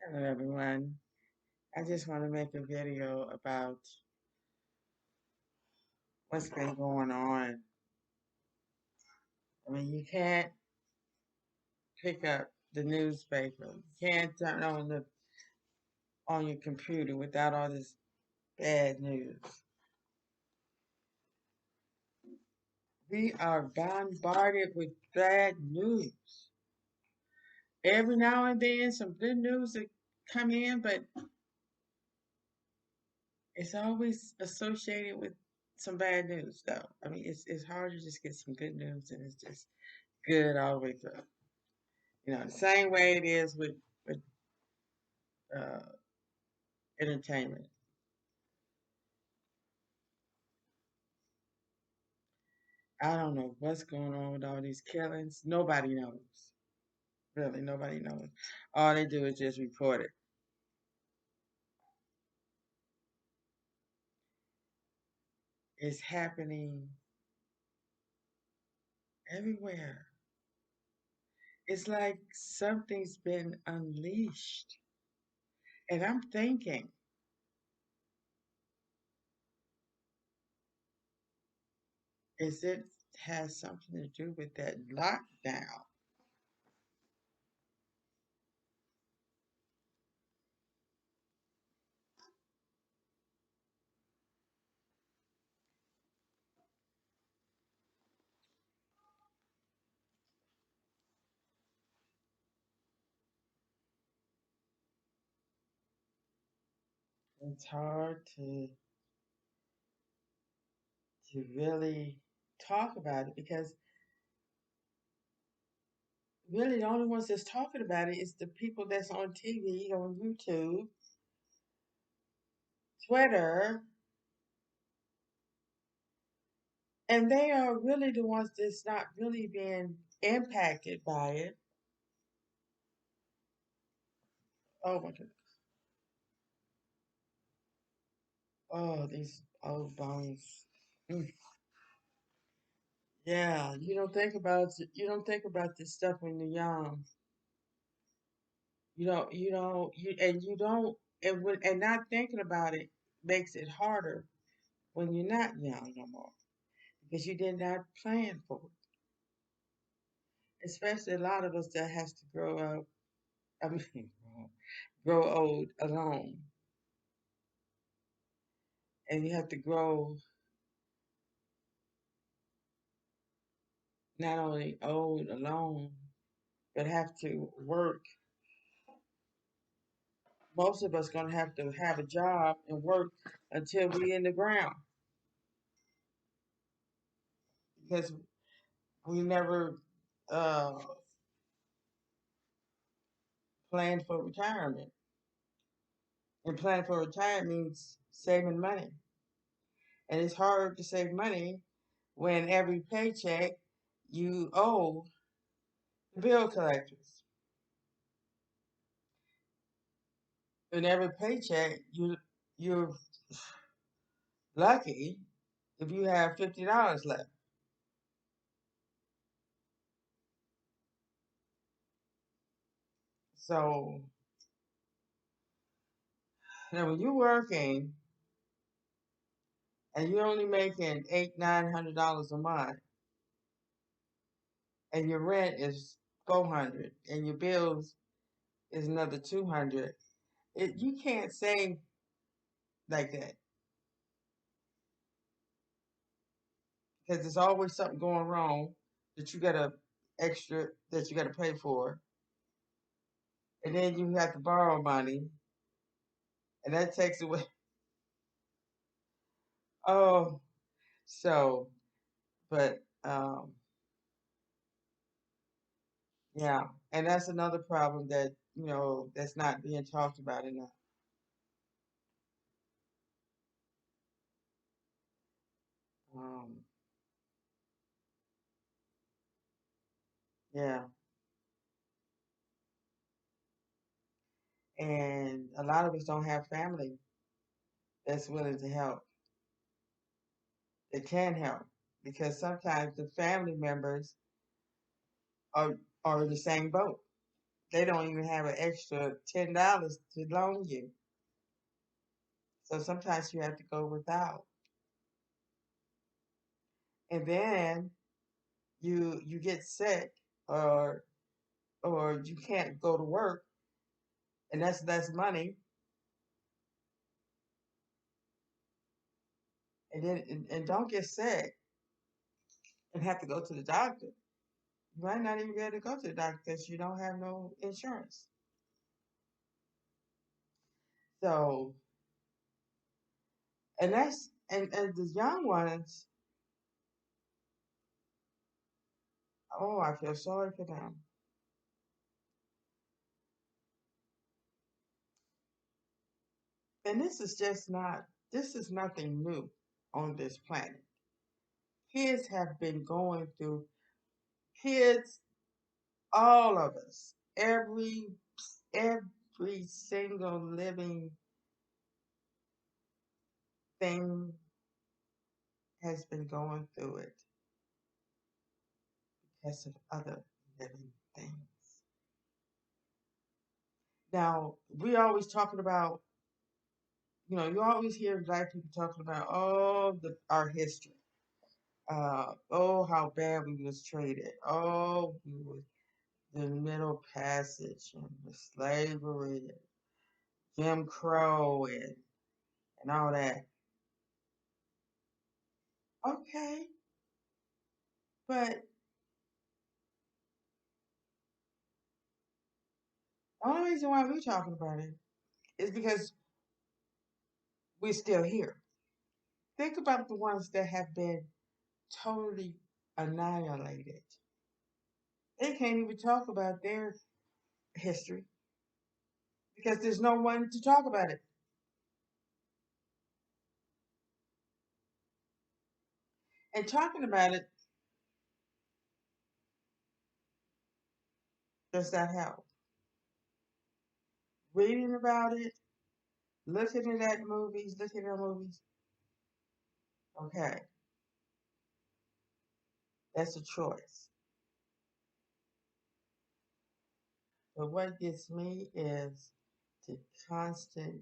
Hello, everyone. I just want to make a video about what's been going on. I mean, you can't pick up the newspaper. You can't turn on your computer without all this bad news. We are bombarded with bad news. Every now and then, some good news that come in, but it's always associated with some bad news, though. I mean, it's hard to just get some good news, and it's just good all the way through. The same way it is with uh, entertainment. I don't know what's going on with all these killings. Nobody knows. Really, nobody knows. All they do is just report it. It's happening everywhere. It's like something's been unleashed. And I'm thinking, is it has something to do with that lockdown? It's hard to really talk about it because really the only ones that's talking about it is the people that's on TV, on YouTube, Twitter, and they are really the ones that's not really being impacted by it. Oh my goodness. Oh, these old bones. Mm. Yeah, you don't think about this stuff when you're young. You don't, and not thinking about it makes it harder when you're not young no more because you did not plan for it. Especially a lot of us that has to grow up. I mean, grow old alone, and you have to grow not only old alone, but have to work. Most of us gonna have to have a job and work until we in the ground because we never uh, planned for retirement. And planning for retirement means saving money, and it's hard to save money when every paycheck you owe the bill collectors. And every paycheck you're lucky if you have $50 left. So now when you're working and you're only making $800-900 a month, and your rent is 400, and your bills is another 200, you can't save like that because there's always something going wrong that you gotta extra that you gotta pay for, and then you have to borrow money, and that takes away. Oh, so but yeah, and that's another problem that that's not being talked about enough. Um, yeah, and a lot of us don't have family that's willing to help. That can help because sometimes the family members are are in the same boat. They don't even have an extra $10 to loan you. So sometimes you have to go without. And then you get sick or you can't go to work and that's less money and don't get sick and have to go to the doctor. You might not even be able to go to the doctor because you don't have no insurance. So and the young ones, oh, I feel sorry for them. And this is nothing new on this planet. Kids have been going through kids, all of us, every single living thing has been going through it because of other living things. Now, we always talking about, you always hear black people talking about, oh, our history. Oh, how bad we was treated. Oh, we was the Middle Passage and the slavery, and Jim Crow, and all that. Okay, but the only reason why we're talking about it is because we're still here. Think about the ones that have been totally annihilated. They can't even talk about their history because there's no one to talk about it. And talking about it does that help? Reading about it, looking at movies, okay, that's a choice. But what gets me is the constant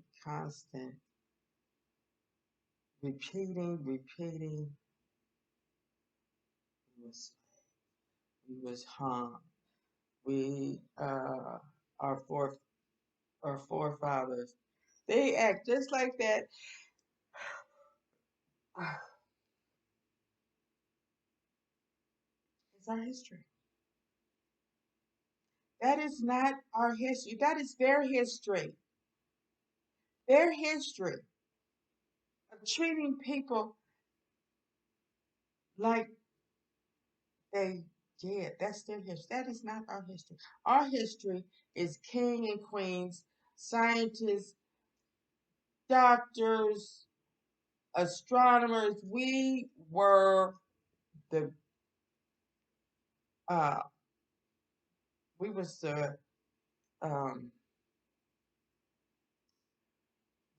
repeating. We was, we was hung. We, our fourth, our forefathers, they act just like that. It's our history. That is not our history. That is their history. Their history of treating people like they did. That's their history. That is not our history. Our history is king and queens, scientists, doctors, astronomers. The uh we was the um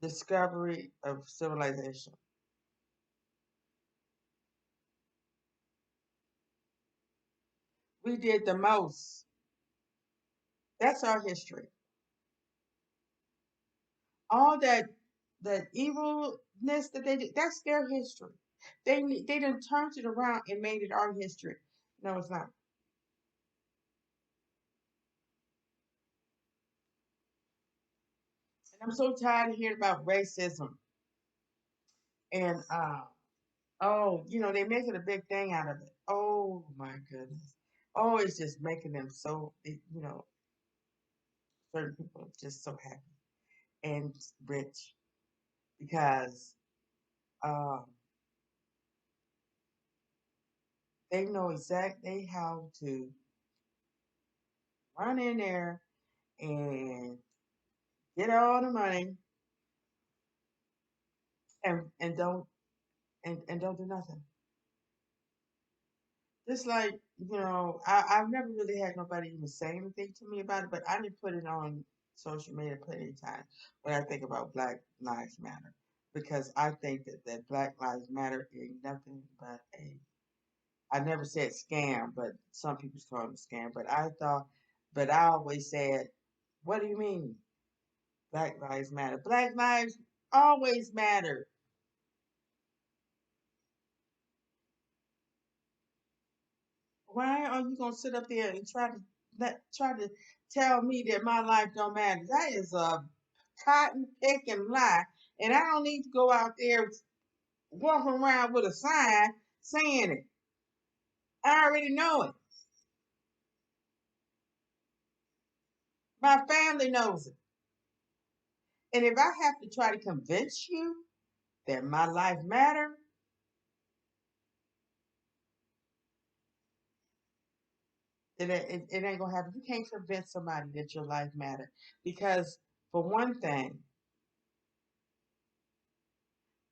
discovery of civilization. We did the most. That's our history. All that evilness that they did, that's their history. They done turned it around and made it our history. No, it's not. And I'm so tired of hearing about racism and oh, they make it a big thing out of it. Oh my goodness. Oh, it's just making them so certain people are just so happy and rich because um they know exactly how to run in there and get all the money and don't do nothing. Just like, I've never really had nobody even say anything to me about it, but I did put it on social media plenty of times when I think about Black Lives Matter. Because I think that Black Lives Matter ain't nothing but I never said scam, but some people call it a scam. But I thought But I always said, what do you mean Black Lives Matter? Black lives always matter. Why are you gonna sit up there and try to tell me that my life don't matter? That is a cotton picking lie. And I don't need to go out there walking around with a sign saying it. I already know it. My family knows it. And if I have to try to convince you that my life matter, it ain't gonna happen. You can't convince somebody that your life matter because, for one thing,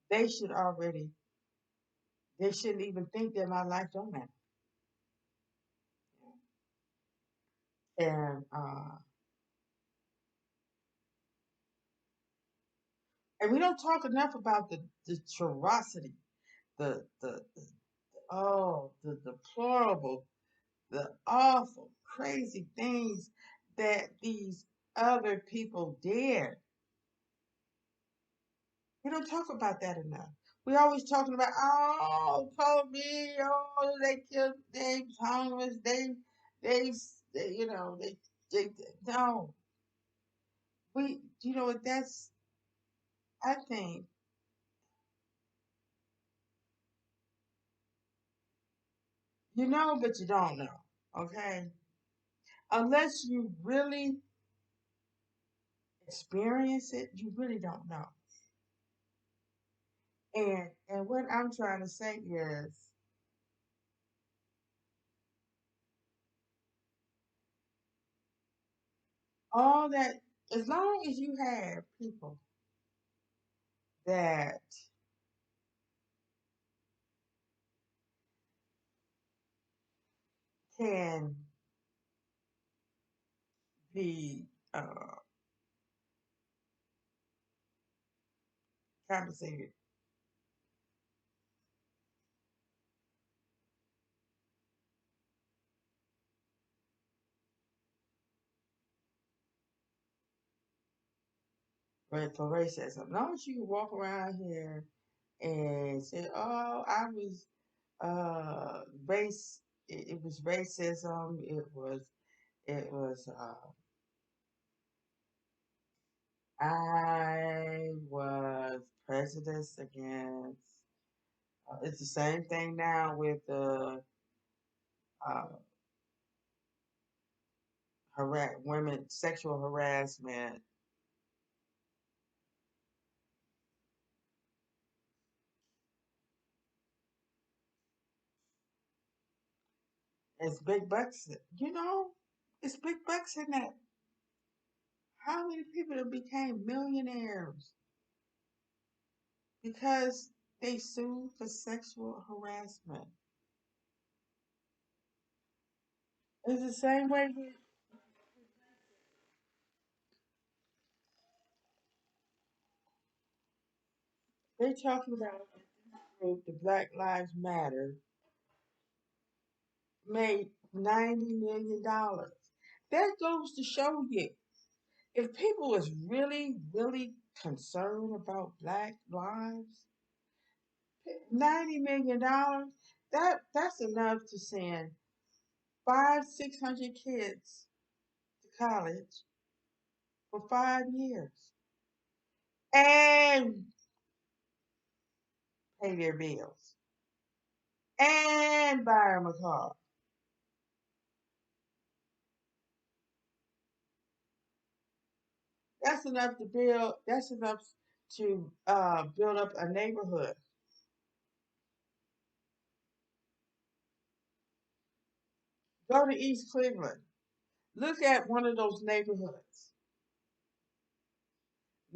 they should already they shouldn't even think that my life don't matter. And we don't talk enough about the atrocity, the the deplorable, the awful, crazy things that these other people did. We don't talk about that enough. We always talking about, oh, COVID, oh, they killed, they homeless, they they, no. What that's, I think, you know, but you don't know, okay? Unless you really experience it, you really don't know. And what I'm trying to say is all that, as long as you have people that can be compensated for racism, as long as you can walk around here and say, "Oh, I was race. It was racism. It was. I was prejudiced against." It's the same thing now with the uh, women sexual harassment. It's big bucks. It's big bucks in that. How many people have became millionaires because they sued for sexual harassment? It's the same way they're talking about group, the Black Lives Matter, made $90 million. That goes to show you, if people was really, really concerned about Black lives, $90 million, that's enough to send 600 kids to college for 5 years and pay their bills and buy them a car. That's enough to build. That's enough to build up a neighborhood. Go to East Cleveland. Look at one of those neighborhoods.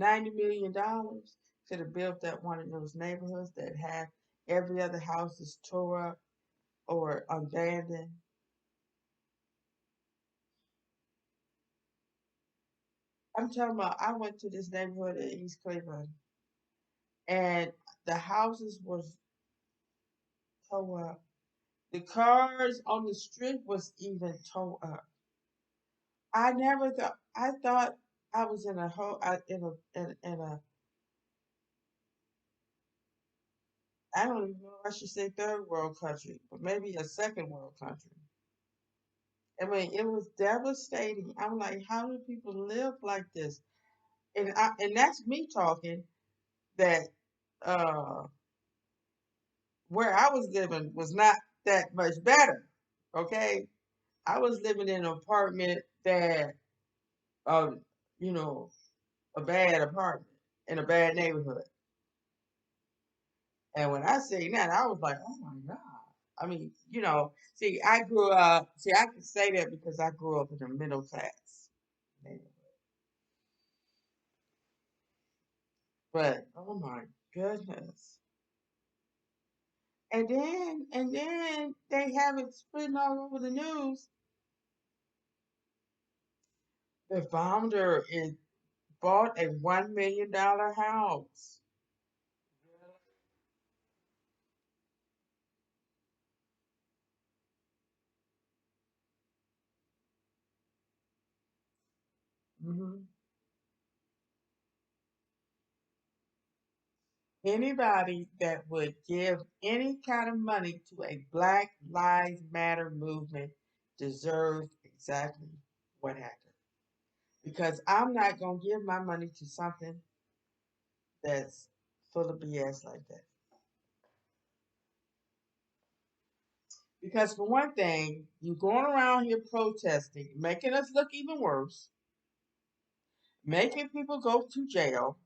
$90 million could have built up one of those neighborhoods that have every other house is tore up or abandoned. I'm talking about. I went to this neighborhood in East Cleveland, and the houses was tore up. The cars on the street was even tore up. I never thought. I thought I was in a whole in a. I don't even know if I should say third world country, but maybe a second world country. I mean, it was devastating. I'm like, how do people live like this? And that's me talking that uh where I was living was not that much better. Okay, I was living in an apartment that, um, you know, a bad apartment in a bad neighborhood. And when I say that, I was like, oh my God. I mean, see, I grew up, see, I can say that because I grew up in a middle class neighborhood. But oh my goodness. And then they have it spreading all over the news. The founder is bought a $1 million house. Hmm. Anybody that would give any kind of money to a Black Lives Matter movement deserves exactly what happened. Because I'm not going to give my money to something that's full of BS like that. Because, for one thing, you're going around here protesting, making us look even worse, making people go to jail,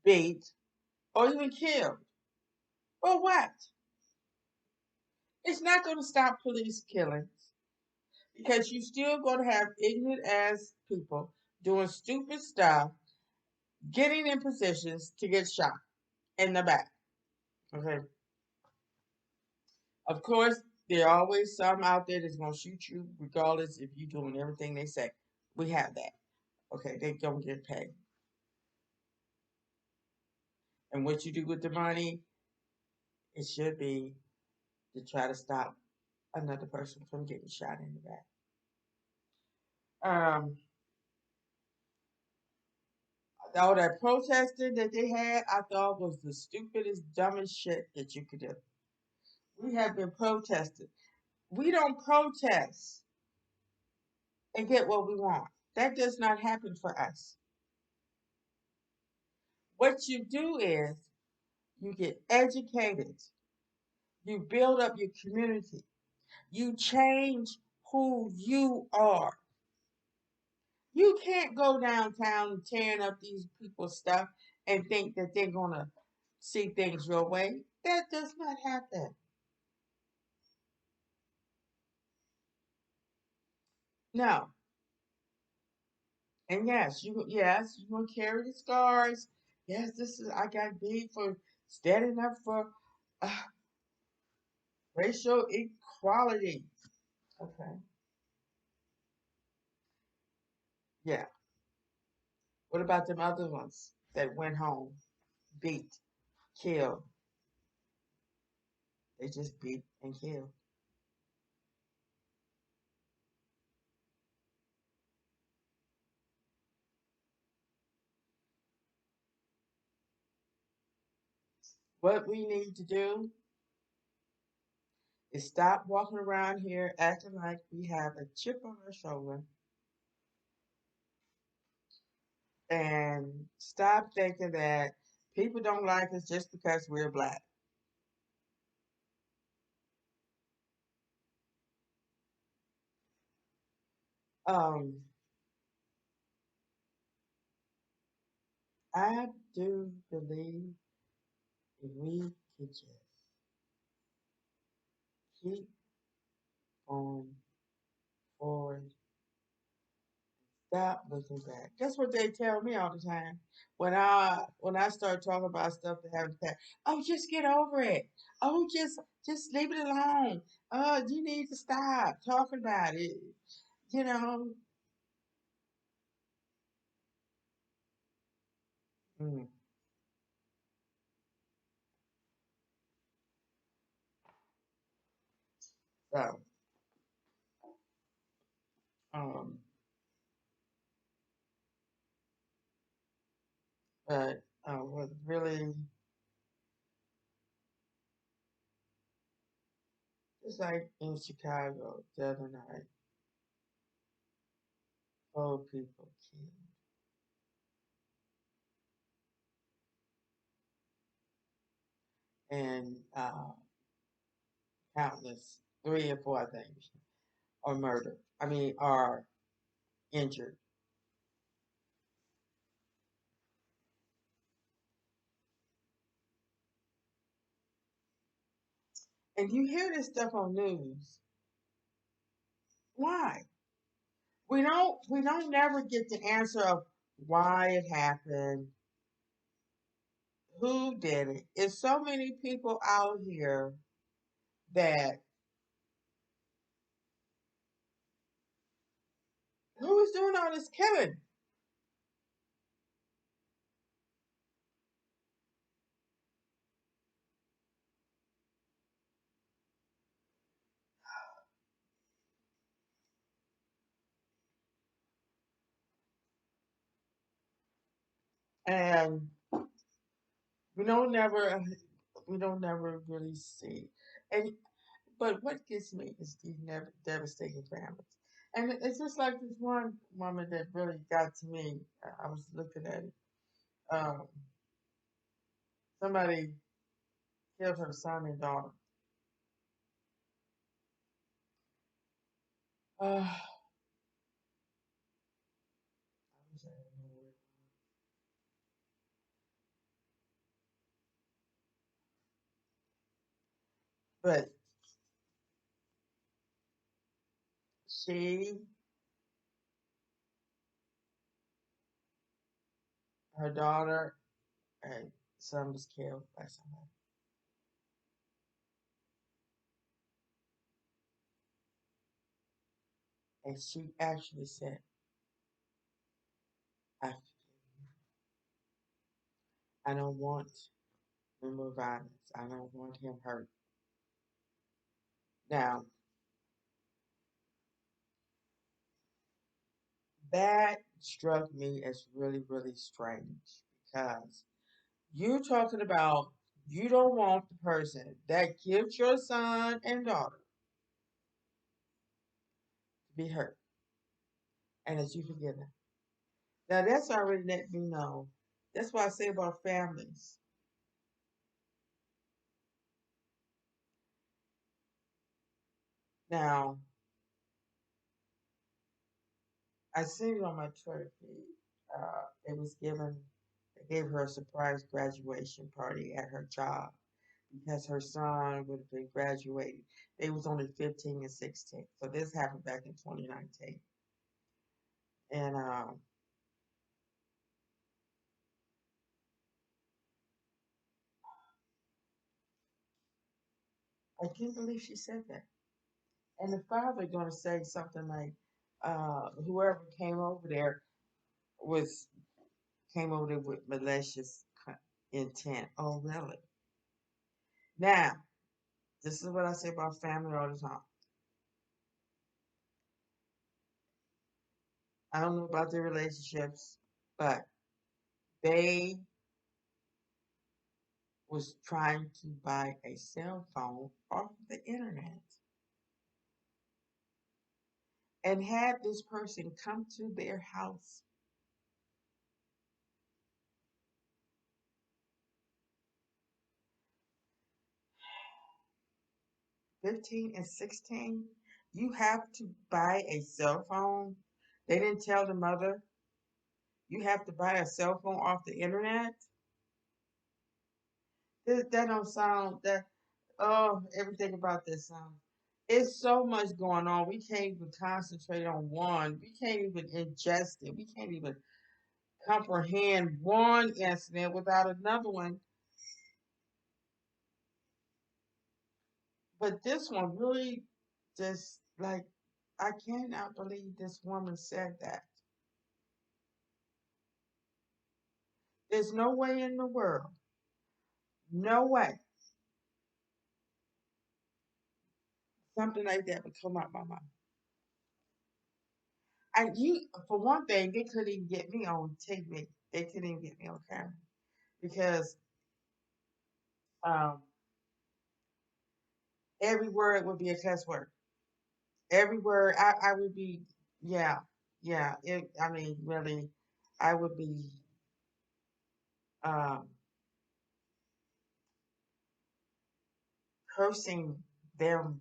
beat, or even killed. For what? It's not going to stop police killings because you still going to have ignorant ass people doing stupid stuff, getting in positions to get shot in the back. Okay. Of course, there are always some out there that's going to shoot you regardless if you're doing everything they say. We have that. Okay. They don't get paid. And what you do with the money, it should be to try to stop another person from getting shot in the back. Um, all that protesting that they had, I thought was the stupidest, dumbest shit that you could do. We have been protesting. We don't protest and get what we want. That does not happen for us. What you do is you get educated, you build up your community, you change who you are. You can't go downtown tearing up these people's stuff and think that they're going to see things your way. That does not happen. No. And yes, you're gonna carry the scars. Yes, this is I got big for standing up for uh, racial equality. Okay. Yeah. What about them other ones that went home, beat, killed? They just beat and killed. What we need to do is stop walking around here acting like we have a chip on our shoulder and stop thinking that people don't like us just because we're black. Um, I do believe if we could just keep on forward, stop looking back. That's what they tell me all the time. When I start talking about stuff that happens past, oh, just get over it. Oh, just leave it alone. Oh, you need to stop talking about it. You know. Mm, so, um, But was really just like in Chicago the other night, 4 people killed, and countless, 3 or 4, I think, are murdered. I mean, are injured. And you hear this stuff on news. Why? We don't never get the answer of why it happened, who did it. It's so many people out here that who is doing all this killing? And we don't never we don't never really see. And but what gets me is these never devastating families. And it's just like this one woman that really got to me. I was looking at it. Um, Somebody killed her son and daughter. Uh, but she, her daughter, and son was killed by somebody. And she actually said, I, I don't want no more violence. I don't want him hurt. Now, that struck me as really, really strange because you're talking about you don't want the person that killed your son and daughter to be hurt and that you forgive them. Now, that's already let me know. That's what I say about families. Now, I seen it on my Twitter feed. It was given, they gave her a surprise graduation party at her job because her son would have been graduating. They was only 15 and 16. So this happened back in 2019. And I can't believe she said that. And the father going to say something like, whoever came over there was came over there with malicious intent. Oh, really? Now, this is what I say about family all the time. I don't know about their relationships, but they was trying to buy a cell phone off the internet and had this person come to their house, 15 and 16. You have to buy a cell phone. They didn't tell the mother you have to buy a cell phone off the internet. That don't sound that. Oh, everything about this sounds. It's so much going on. We can't even concentrate on one. We can't even ingest it. We can't even comprehend one incident without another one. But this one really just like I cannot believe this woman said that. There's no way in the world, no way, something like that would come out my mouth. And you, for one thing, they couldn't even get me on TV. They couldn't even get me on camera because um, every word would be a cuss word. Every word I would be, yeah, yeah. I mean, really, I would be um, cursing them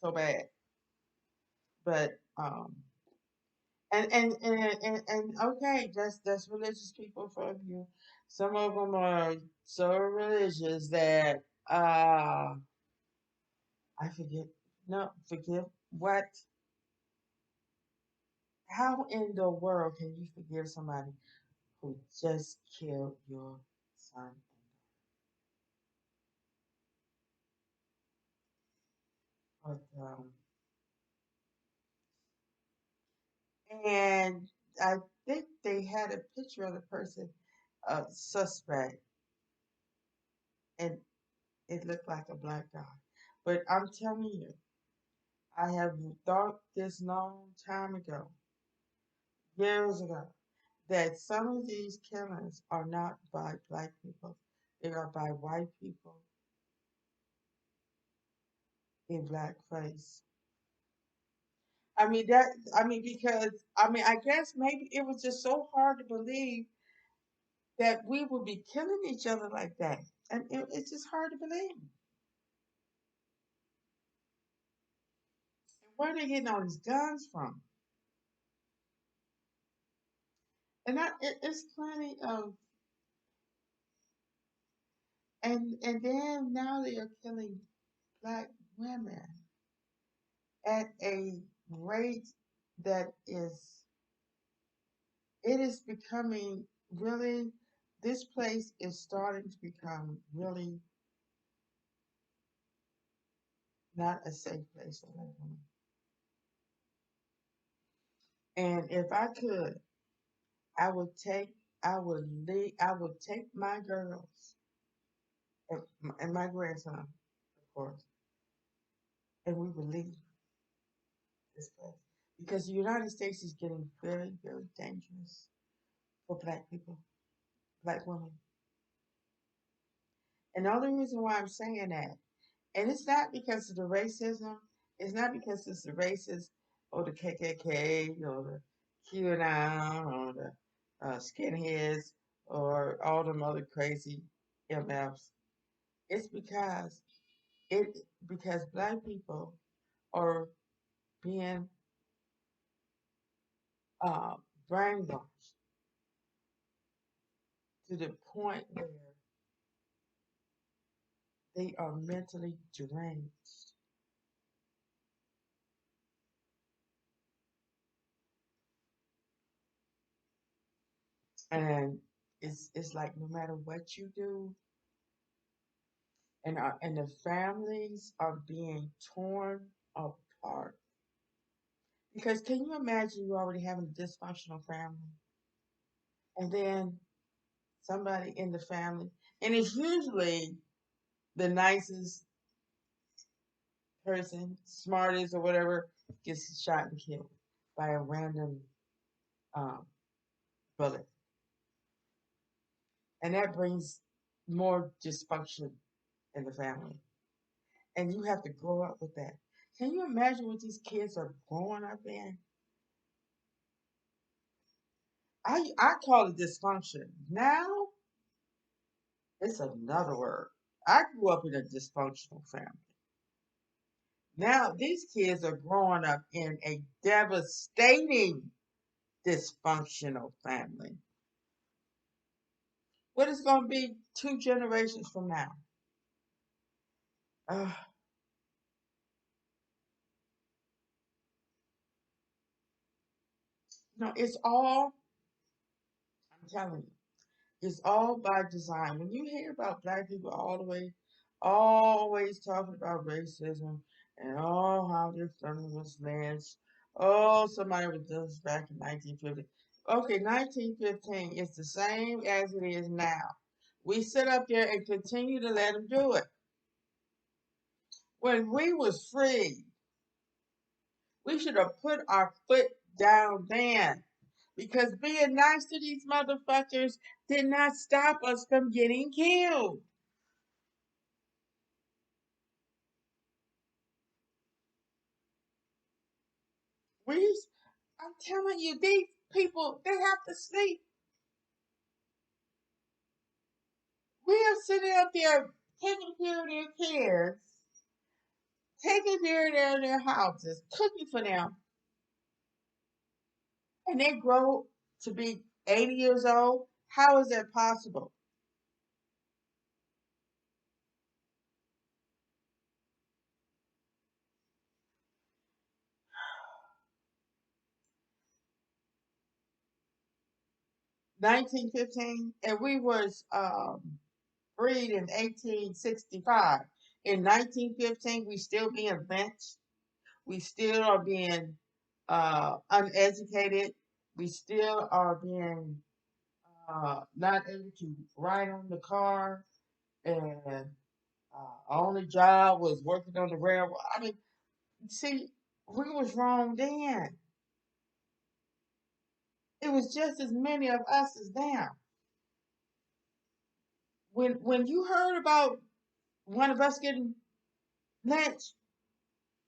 so bad. But and okay, that's religious people for you. Some of them are so religious that I forget. No, forgive what? How in the world can you forgive somebody who just killed your son? But, and I think they had a picture of the person, suspect, and it looked like a black guy. But I'm telling you, I have thought this long time ago, years ago, that some of these killings are not by black people. They are by white people in blackface. I mean that. I mean because I mean I guess maybe it was just so hard to believe that we would be killing each other like that, and it's just hard to believe. And where are they getting all these guns from? And it's plenty of, and then now they are killing black women at a rate that it is becoming really, this place is starting to become really not a safe place for black women. And if I could, I would take, I would take my girls and my grandson, of course, and we would leave this place because the United States is getting very, very dangerous for black people, black women. And the only reason why I'm saying that, and it's not because of the racism, it's not because it's the racist or the KKK or the QAnon or the skinheads or all them other crazy MFs. It's it because black people are being uh, brainwashed to the point where they are mentally deranged. And it's like no matter what you do, and the families are being torn apart. Because can you imagine you already having a dysfunctional family, and then somebody in the family, and it's usually the nicest person, smartest or whatever, gets shot and killed by a random um, bullet, and that brings more dysfunction in the family. And you have to grow up with that. Can you imagine what these kids are growing up in? I call it dysfunction. Now it's another word. I grew up in a dysfunctional family. Now these kids are growing up in a devastating dysfunctional family. What is going to be 2 generations from now? Uh, it's all, I'm telling you, it's all by design. When you hear about black people always talking about racism and oh how their family was lynched. Oh, somebody was this back in 1950. Okay, 1915 is the same as it is now. We sit up there and continue to let them do it. When we was free, We should have put our foot down then. Because being nice to these motherfuckers did not stop us from getting killed. We, I'm telling you, these people, they have to sleep. We are sitting up there taking care of their kids, taking care of their houses, cooking for them, and they grow to be 80 years old. How is that possible? 1915, and we was freed in 1865. In 1915, we still being lynched. We still are being uneducated. We still are being not able to ride on the car, and our only job was working on the railroad. I mean, see, we was wrong then. It was just as many of us as them. When you heard about one of us getting lynched,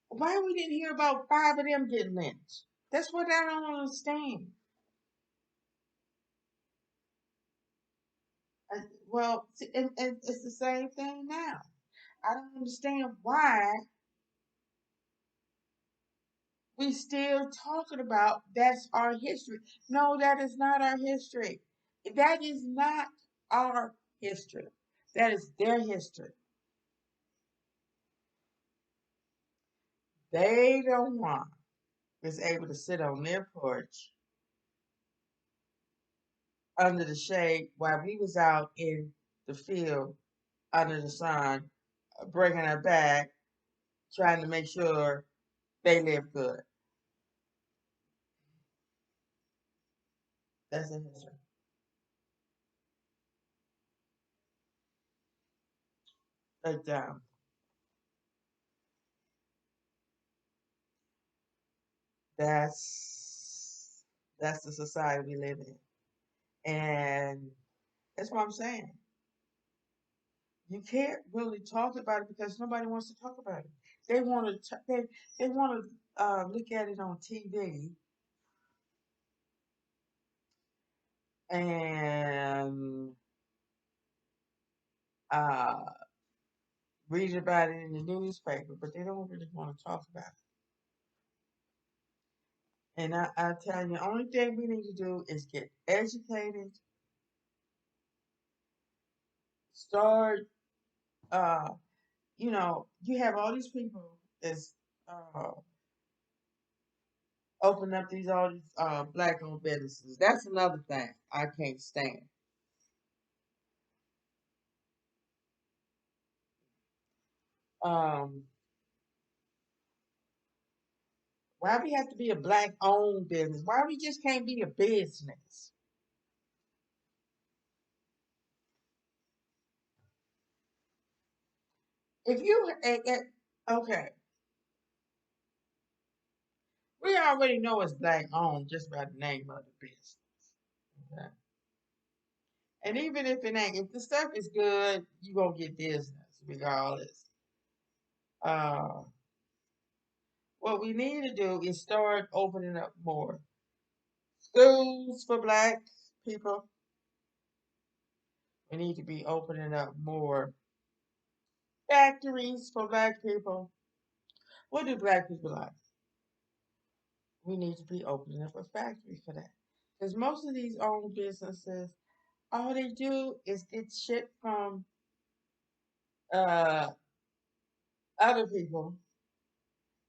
why we didn't hear about five of them getting lynched? That's what I don't understand. Well, and it's the same thing now. I don't understand why we still talking about that's our history. No, that is not our history. That is not our history. That is their history. They don't want is able to sit on their porch under the shade while we was out in the field under the sun, breaking our back, trying to make sure they live good. That's the history. But that's that's the society we live in, and that's what I'm saying. You can't really talk about it because nobody wants to talk about it. They want to they want to look at it on TV and uh, read about it in the newspaper, but they don't really want to talk about it. And I tell you, the only thing we need to do is get educated, start. Uh, you have all these people that's uh, open up these all these black owned businesses. That's another thing I can't stand. Um, why we have to be a black owned business? Why we just can't be a business? If you okay, we already know it's black owned just by the name of the business. Okay? And even if it ain't, if the stuff is good, you gonna get business regardless. Uh, what we need to do is start opening up more schools for black people. We need to be opening up more factories for black people. What do black people like? We need to be opening up a factory for that. Because most of these own businesses, all they do is get shit from uh, other people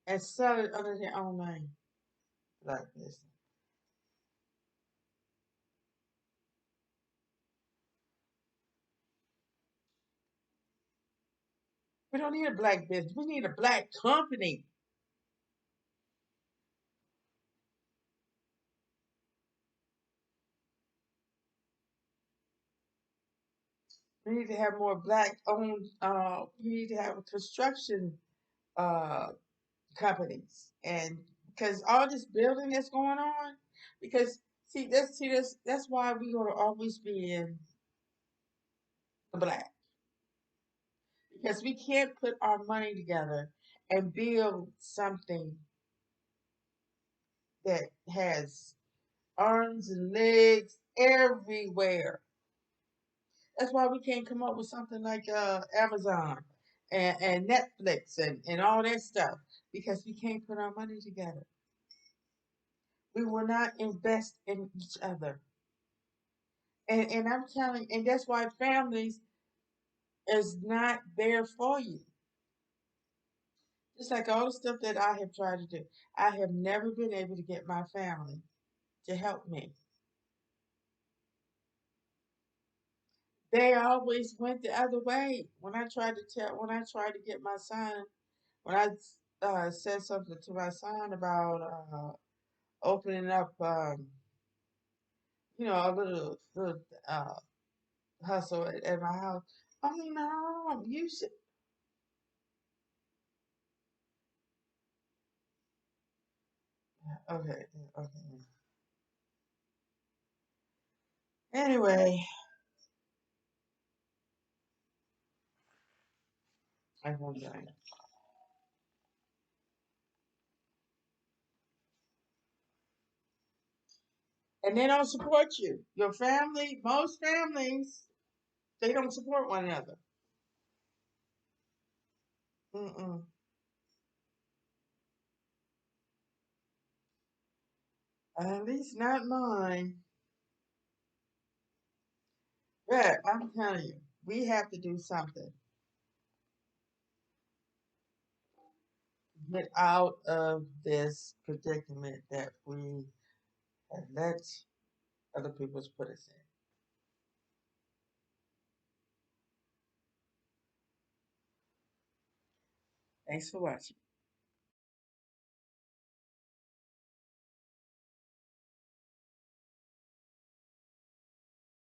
and sell it under their own name. Black business. We don't need a black business. We need a black company. We need to have more black owned. We need to have construction uh, companies and because all this building that's going on, because that's why we gonna always be in the black, because we can't put our money together and build something that has arms and legs everywhere. That's why we can't come up with something like Amazon and Netflix and all that stuff, because we can't put our money together. We will not invest in each other. And I'm telling, and that's why families is not there for you. Just like all the stuff that I have tried to do, I have never been able to get my family to help me. They always went the other way. When I tried to get my son, when I said something to my son about opening up, a little hustle at my house. Oh no, you should. Okay, okay. Anyway, I won't die. And they don't support you. Your family, most families, they don't support one another. Mm-mm. At least not mine. But I'm telling you, we have to do something to get out of this predicament that we have let other people put us in. Thanks for watching.